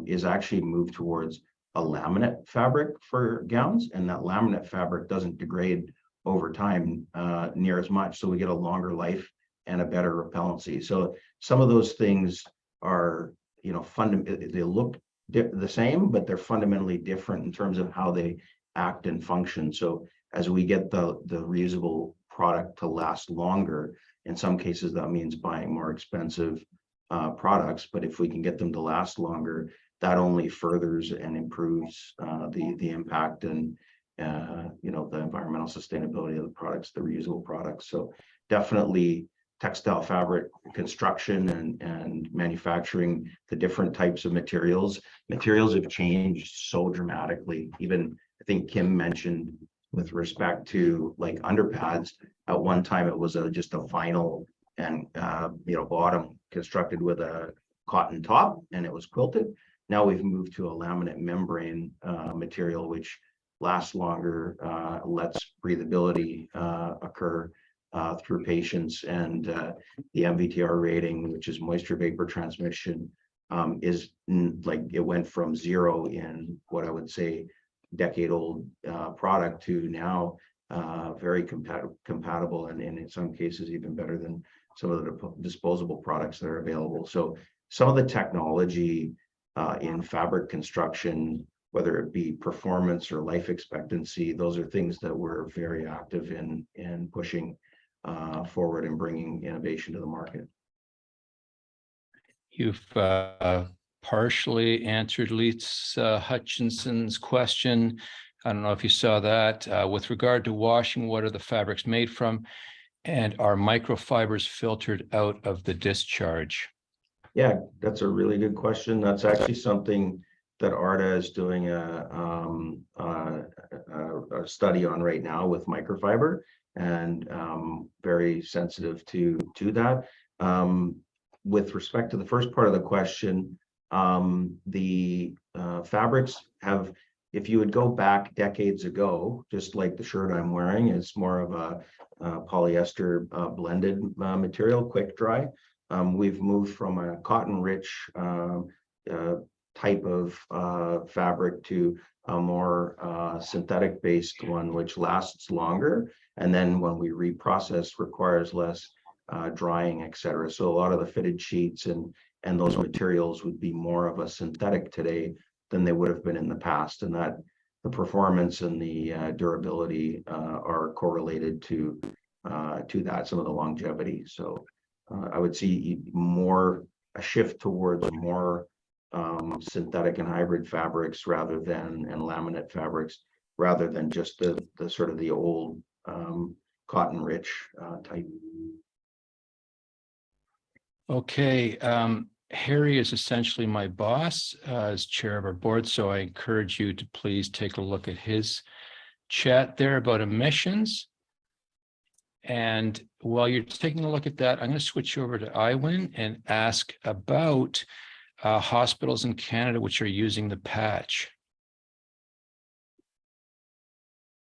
is actually moved towards a laminate fabric for gowns, and that laminate fabric doesn't degrade over time near as much, so we get a longer life and a better repellency. So some of those things are, you know, they look the same, but they're fundamentally different in terms of how they act and function. So as we get the reusable product to last longer, in some cases that means buying more expensive products, but if we can get them to last longer, that only furthers and improves the impact and you know, the environmental sustainability of the products, the reusable products. So definitely textile fabric construction and manufacturing, the different types of materials have changed so dramatically. Even I think Kim mentioned with respect to like underpads, at one time it was just a vinyl and you know, bottom constructed with a cotton top, and it was quilted. Now we've moved to a laminate membrane material, which lasts longer, lets breathability occur through patients, and the MVTR rating, which is moisture vapor transmission, is like it went from 0 in what I would say decade-old product to now very compatible, and in some cases even better than some of the disposable products that are available. So some of the technology in fabric construction, whether it be performance or life expectancy, those are things that we're very active in pushing forward and bringing innovation to the market. You've partially answered Lisa Hutchinson's question. I don't know if you saw that. With regard to washing, what are the fabrics made from? And are microfibers filtered out of the discharge? Yeah, that's a really good question. That's actually something that ARDA is doing a study on right now with microfiber, and very sensitive to that. With respect to the first part of the question, the fabrics have, if you would go back decades ago, just like the shirt I'm wearing, it's more of a polyester blended material, quick dry. We've moved from a cotton rich type of fabric to a more synthetic based one, which lasts longer, and then when we reprocess requires less drying, etc. So a lot of the fitted sheets and those materials would be more of a synthetic today than they would have been in the past, and that the performance and the durability are correlated to that, some of the longevity. So I would see a shift towards more synthetic and hybrid fabrics rather than, and laminate fabrics, rather than just the sort of the old cotton rich type. Okay, Harry is essentially my boss as chair of our board, so I encourage you to please take a look at his chat there about emissions. And while you're taking a look at that, I'm going to switch over to Iwin and ask about hospitals in Canada which are using the patch.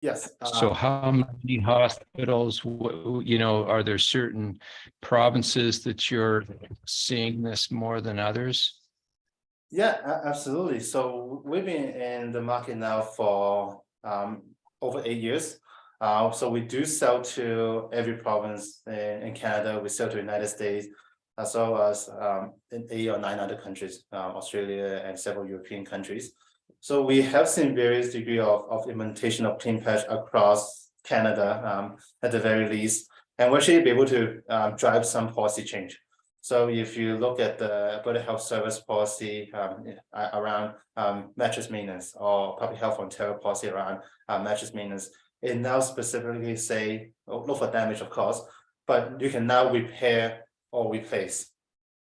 Yes. So how many hospitals, you know, are there certain provinces that you're seeing this more than others? Yeah, absolutely. So we've been in the market now for over 8 years. So we do sell to every province in Canada. We sell to the United States, as well as in 8 or 9 other countries, Australia and several European countries. So we have seen various degree of implementation of CleanPatch across Canada, at the very least, and we're actually able to drive some policy change. So if you look at the Alberta Health Service policy around mattress maintenance, or Public Health Ontario policy around mattress maintenance, it now specifically say, look for damage, of course, but you can now repair or replace.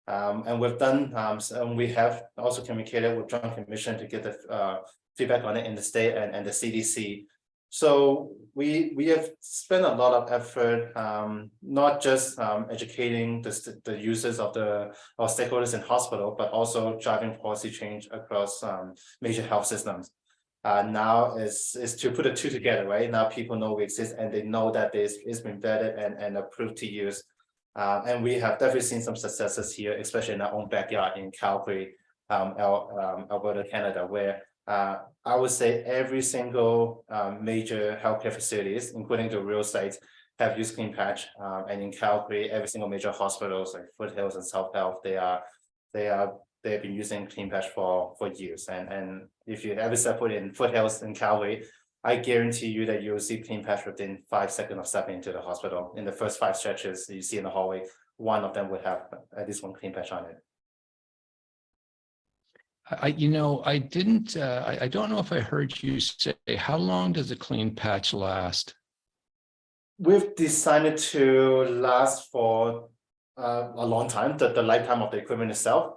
And we've done, and we have also communicated with Joint Commission to get the feedback on it in the state and the CDC. So we have spent a lot of effort, not just educating the users of our stakeholders in hospital, but also driving policy change across major health systems. Now is to put the two together, right? Now people know we exist and they know that this is been vetted and approved to use. And we have definitely seen some successes here, especially in our own backyard in Calgary, Alberta, Canada, where I would say every single major healthcare facilities, including the real sites, have used CleanPatch. And in Calgary, every single major hospitals like Foothills and South Health, they've been using CleanPatch for years. And if you ever step foot in Foothills in Calgary, I guarantee you that you'll see CleanPatch within 5 seconds of stepping into the hospital. In the first 5 stretches you see in the hallway, one of them would have at least one CleanPatch on it. I don't know if I heard you say, how long does a CleanPatch last? We've designed it to last for a long time, the lifetime of the equipment itself.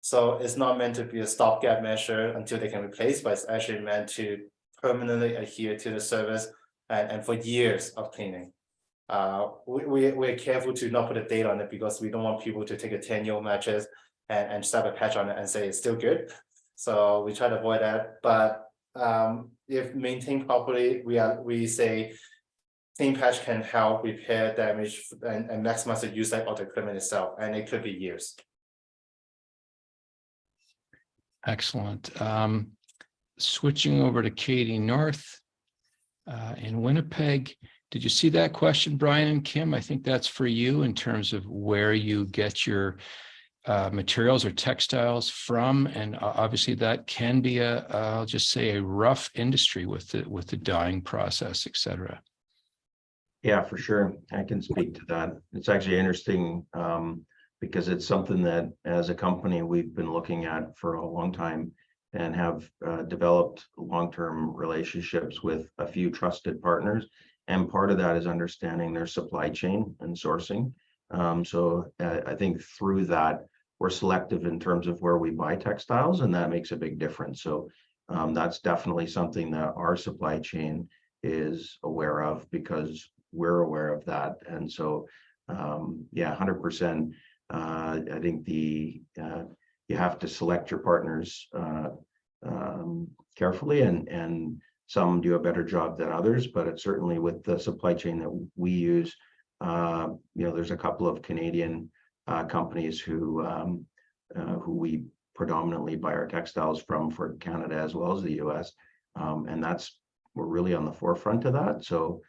So it's not meant to be a stopgap measure until they can replace, but it's actually meant to permanently adhere to the service and for years of cleaning. We're careful to not put a date on it because we don't want people to take a 10-year-old mattress and slap a patch on it and say it's still good. So we try to avoid that. But if maintained properly, we say CleanPatch can help repair damage and maximize the use life of the equipment itself, and it could be years. Excellent. Switching over to Katie North in Winnipeg. Did you see that question, Brian and Kim? I think that's for you in terms of where you get your materials or textiles from, and obviously that can be I'll just say a rough industry with the dyeing process, etc. Yeah, for sure. I can speak to that. It's actually interesting because it's something that as a company we've been looking at for a long time and have developed long-term relationships with a few trusted partners. And part of that is understanding their supply chain and sourcing. So I think through that, we're selective in terms of where we buy textiles, and that makes a big difference. So that's definitely something that our supply chain is aware of because we're aware of that. And so, yeah, 100%. I think you have to select your partners carefully, and some do a better job than others, but it's certainly with the supply chain that we use. There's a couple of Canadian companies who we predominantly buy our textiles from for Canada as well as the US, and we're really on the forefront of that. So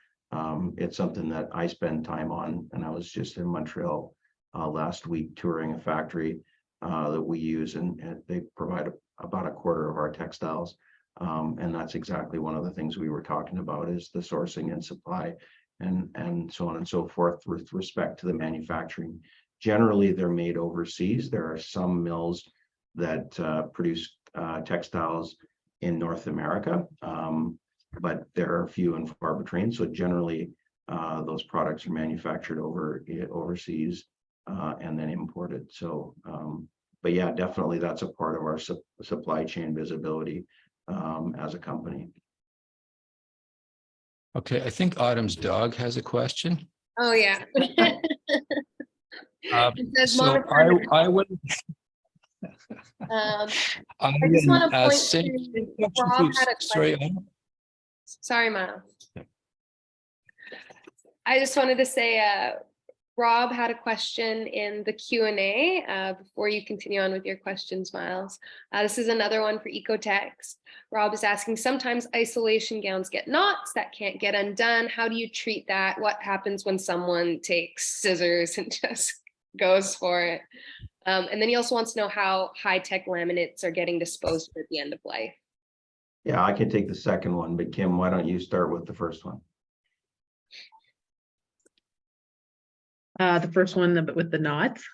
it's something that I spend time on, and I was just in Montreal last week touring a factory that we use, and they provide about a quarter of our textiles. And that's exactly one of the things we were talking about is the sourcing and supply and so on and so forth with respect to the manufacturing. Generally, they're made overseas. There are some mills that produce textiles in North America, but there are few and far between. So generally, those products are manufactured overseas and then imported. So, but yeah, definitely that's a part of our supply chain visibility as a company. Okay, I think Autumn's dog has a question. Oh, yeah. It says So Mama I would. I just want to point to Rob had a Sorry, question. Sorry, Miles. I just wanted to say, Rob had a question in the Q&A before you continue on with your questions, Miles. This is another one for EcoTex. Rob is asking, sometimes isolation gowns get knots that can't get undone. How do you treat that? What happens when someone takes scissors and just goes for it? And then he also wants to know how high-tech laminates are getting disposed of at the end of life. Yeah, I can take the second one, but Kim, why don't you start with the first one? The first one with the knots.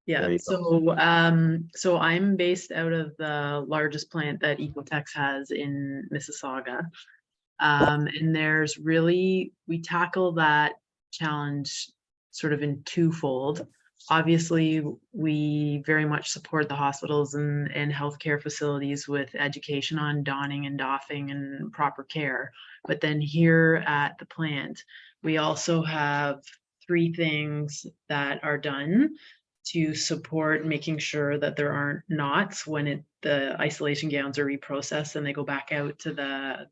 Yeah, so I'm based out of the largest plant that EcoTex has in Mississauga. And we tackle that challenge sort of in twofold. Obviously, we very much support the hospitals and healthcare facilities with education on donning and doffing and proper care. But then here at the plant, we also have 3 things that are done to support making sure that there aren't knots when the isolation gowns are reprocessed and they go back out to the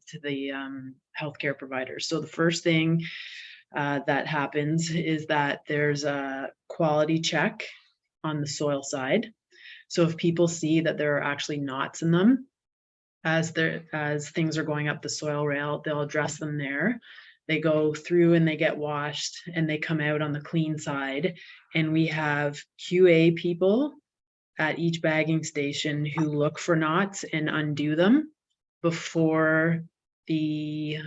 healthcare providers. So the first thing that happens is that there's a quality check on the soil side. So if people see that there are actually knots in them as things are going up the soil rail, they'll address them there. They go through and they get washed and they come out on the clean side. And we have QA people at each bagging station who look for knots and undo them before the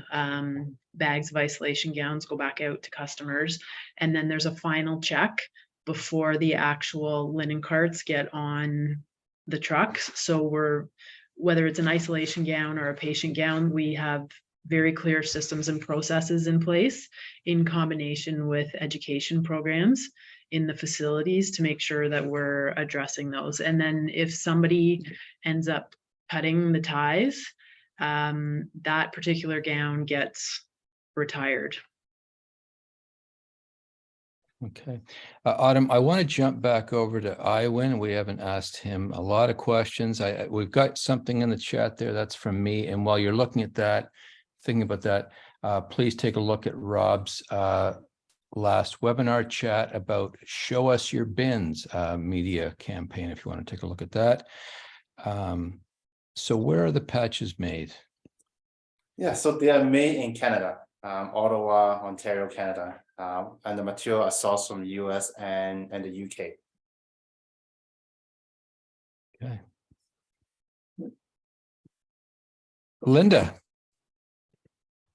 bags of isolation gowns go back out to customers. And then there's a final check before the actual linen carts get on the trucks. So whether it's an isolation gown or a patient gown, we have very clear systems and processes in place in combination with education programs in the facilities to make sure that we're addressing those. And then if somebody ends up cutting the ties, that particular gown gets retired. Okay. Autumn, I want to jump back over to Iwan. We haven't asked him a lot of questions. We've got something in the chat there that's from me. And while you're looking at that, thinking about that, please take a look at Rob's last webinar chat about Show Us Your Bins media campaign, if you want to take a look at that. So where are the patches made? Yeah, so they are made in Canada, Ottawa, Ontario, Canada, and the material are sourced from the US and the UK. Okay. Linda.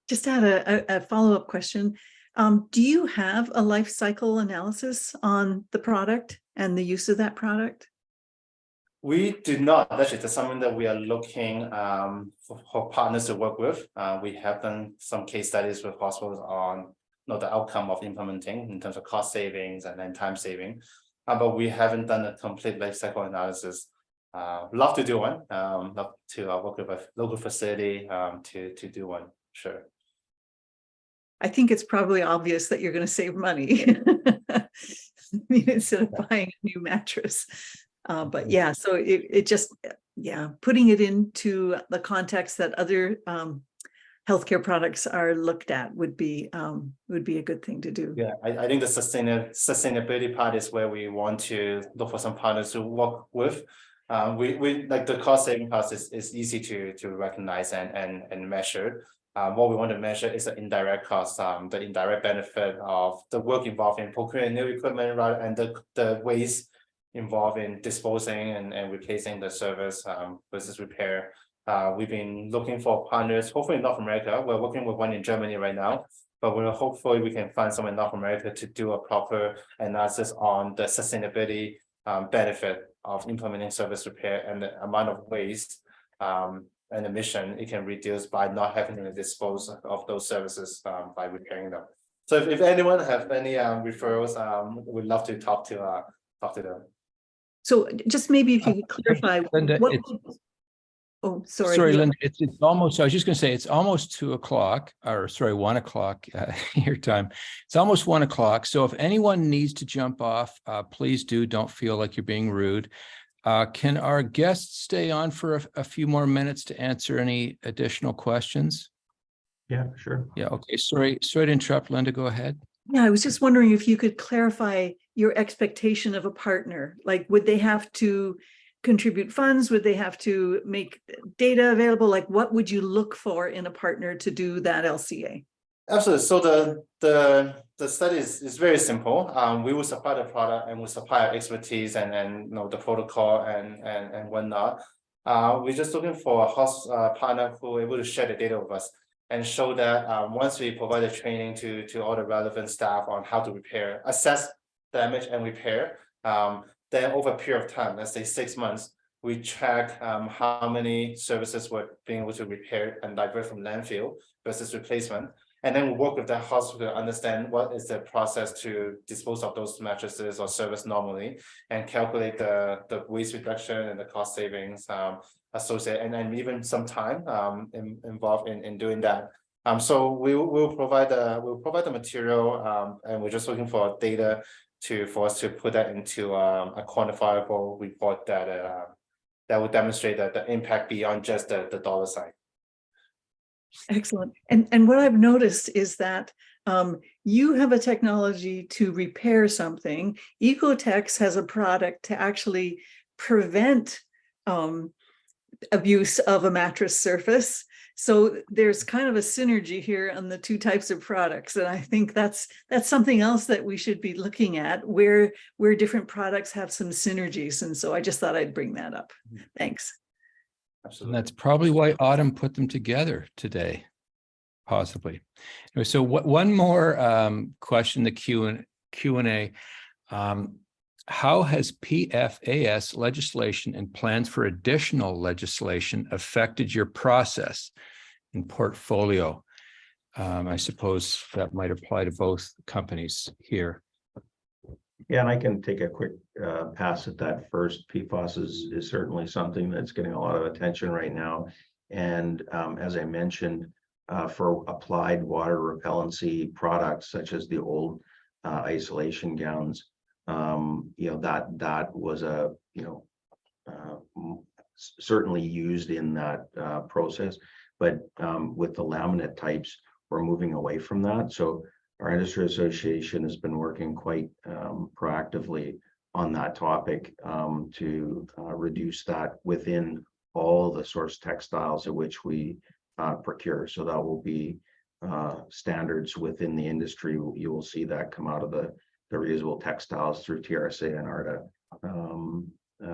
Just had a follow-up question. Do you have a life cycle analysis on the product and the use of that product? We do not. Actually, that's something that we are looking for partners to work with. We have done some case studies with hospitals on the outcome of implementing in terms of cost savings and then time saving, but we haven't done a complete life cycle analysis. Love to do one. Love to work with a local facility to do one. Sure. I think it's probably obvious that you're going to save money. I mean, instead of buying a new mattress. But yeah, so it just, yeah, putting it into the context that other healthcare products are looked at would be a good thing to do. Yeah, I think the sustainability part is where we want to look for some partners to work with. We like the cost saving part is easy to recognize and measure. What we want to measure is the indirect cost, the indirect benefit of the work involved in procuring new equipment, rather, and the waste involved in disposing and replacing the service versus repair. We've been looking for partners, hopefully in North America. We're working with one in Germany right now, but hopefully we can find some in North America to do a proper analysis on the sustainability benefit of implementing service repair and the amount of waste and emission it can reduce by not having to dispose of those services by repairing them. So if anyone have any referrals, we'd love to talk to them. So just maybe if you could clarify. Linda, Oh, sorry. Sorry, Linda, it's almost, I was just going to say, it's almost 2 o'clock, or sorry, 1 o'clock your time. It's almost 1 o'clock. So if anyone needs to jump off, please do. Don't feel like you're being rude. Can our guests stay on for a few more minutes to answer any additional questions? Yeah, sure. Yeah, okay. Sorry to interrupt, Linda, go ahead. Yeah, I was just wondering if you could clarify your expectation of a partner. Like, would they have to contribute funds? Would they have to make data available? Like, what would you look for in a partner to do that LCA? Absolutely. So the study is very simple. We will supply the product and we supply our expertise and the protocol and whatnot. We're just looking for a host partner who are able to share the data with us and show that once we provide the training to all the relevant staff on how to repair, assess damage and repair, then over a period of time, let's say 6 months, we track how many services we're being able to repair and divert from landfill versus replacement. And then we work with that hospital to understand what is the process to dispose of those mattresses or service normally, and calculate the waste reduction and the cost savings associated, and then even some time involved in doing that. So we'll provide the material, and we're just looking for data for us to put that into a quantifiable report that would demonstrate that the impact beyond just the dollar sign. Excellent. And what I've noticed is that you have a technology to repair something. EcoTex has a product to actually prevent abuse of a mattress surface. So there's kind of a synergy here on the two types of products. And I think that's something else that we should be looking at, where different products have some synergies. And so I just thought I'd bring that up. Thanks. And Absolutely. that's probably why Autumn put them together today, possibly. Anyway, so one more question, the Q&A. How has PFAS legislation and plans for additional legislation affected your process and portfolio? I suppose that might apply to both companies here. Yeah, and I can take a quick pass at that first. PFAS is certainly something that's getting a lot of attention right now. And as I mentioned, for applied water repellency products, such as the old isolation gowns, that was certainly used in that process, but with the laminate types, we're moving away from that. So our industry association has been working quite proactively on that topic to reduce that within all the source textiles at which we procure. So that will be standards within the industry. You will see that come out of the reusable textiles through TRSA and ARTA.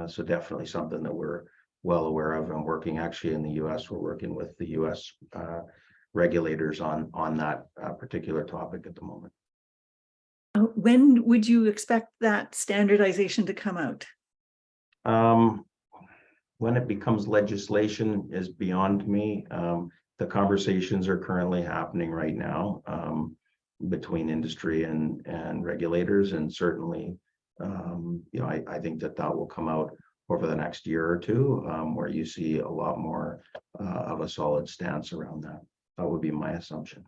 So definitely something that we're well aware of, and working actually in the US. We're working with the US regulators on that particular topic at the moment. When would you expect that standardization to come out? When it becomes legislation is beyond me. The conversations are currently happening right now between industry and regulators, and certainly I think that will come out over the next year or two, where you see a lot more of a solid stance around that. That would be my assumption.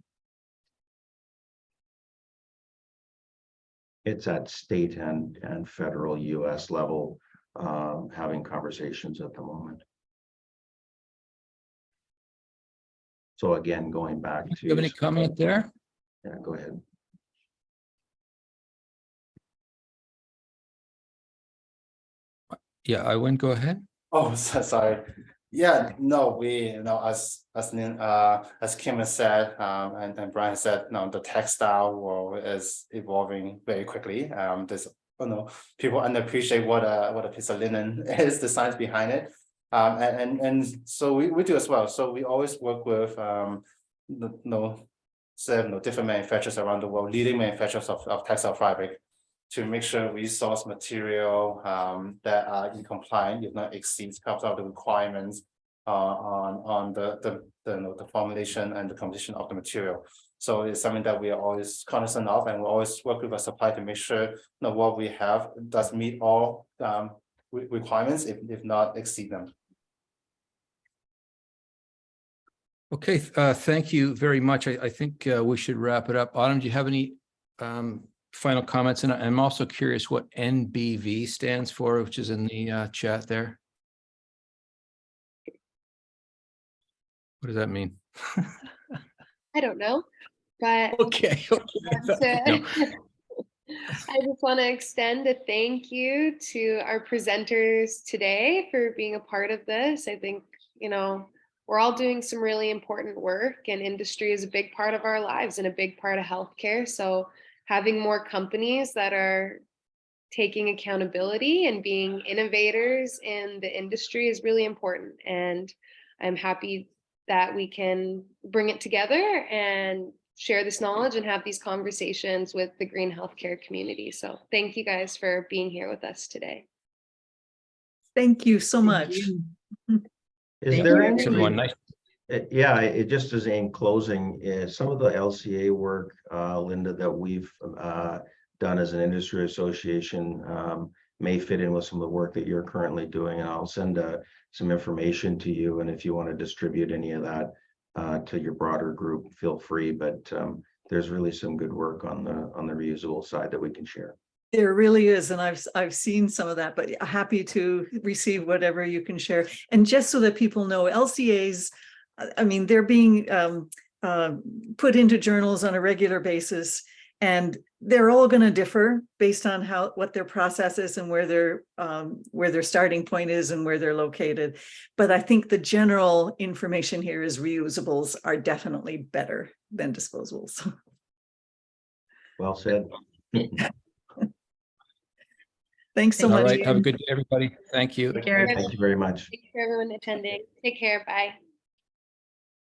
It's at state and federal US level, having conversations at the moment. So again, going back to— Do you have any comment there? Yeah, go ahead. Yeah, I wouldn't go ahead. Oh, sorry. Yeah, no, as Kim has said, and Brian said, the textile world is evolving very quickly. There's people underappreciate what a piece of linen is, the science behind it. And so we do as well. So we always work with different manufacturers around the world, leading manufacturers of textile fabric, to make sure we source material that are in compliance, if not exceeds of the requirements on the formulation and the composition of the material. So it's something that we are always cognizant of, and we always work with a supplier to make sure what we have does meet all requirements, if not exceed them. Okay, thank you very much. I think we should wrap it up. Autumn, do you have any final comments? And I'm also curious what NBV stands for, which is in the chat there. What does that mean? I don't know, but Okay. I just want to extend a thank you to our presenters today for being a part of this. I think, we're all doing some really important work, and industry is a big part of our lives and a big part of healthcare. So having more companies that are taking accountability and being innovators in the industry is really important. And I'm happy that we can bring it together and share this knowledge and have these conversations with the green healthcare community. So thank you guys for being here with us today. Thank you so much. Is there any— Everyone, nice. Yeah, it just as in closing, some of the LCA work, Linda, that we've done as an industry association may fit in with some of the work that you're currently doing, and I'll send some information to you. And if you want to distribute any of that to your broader group, feel free. But there's really some good work on the reusable side that we can share. There really is, and I've seen some of that, but happy to receive whatever you can share. And just so that people know, LCAs, I mean, they're being put into journals on a regular basis, and they're all going to differ based on what their process is and where their starting point is and where they're located. But I think the general information here is reusables are definitely better than disposables. Well said. Thanks so All much. right. Have a good day, everybody. Thank you. Take care. Thank you very much. Thank you for everyone attending. Take care. Bye.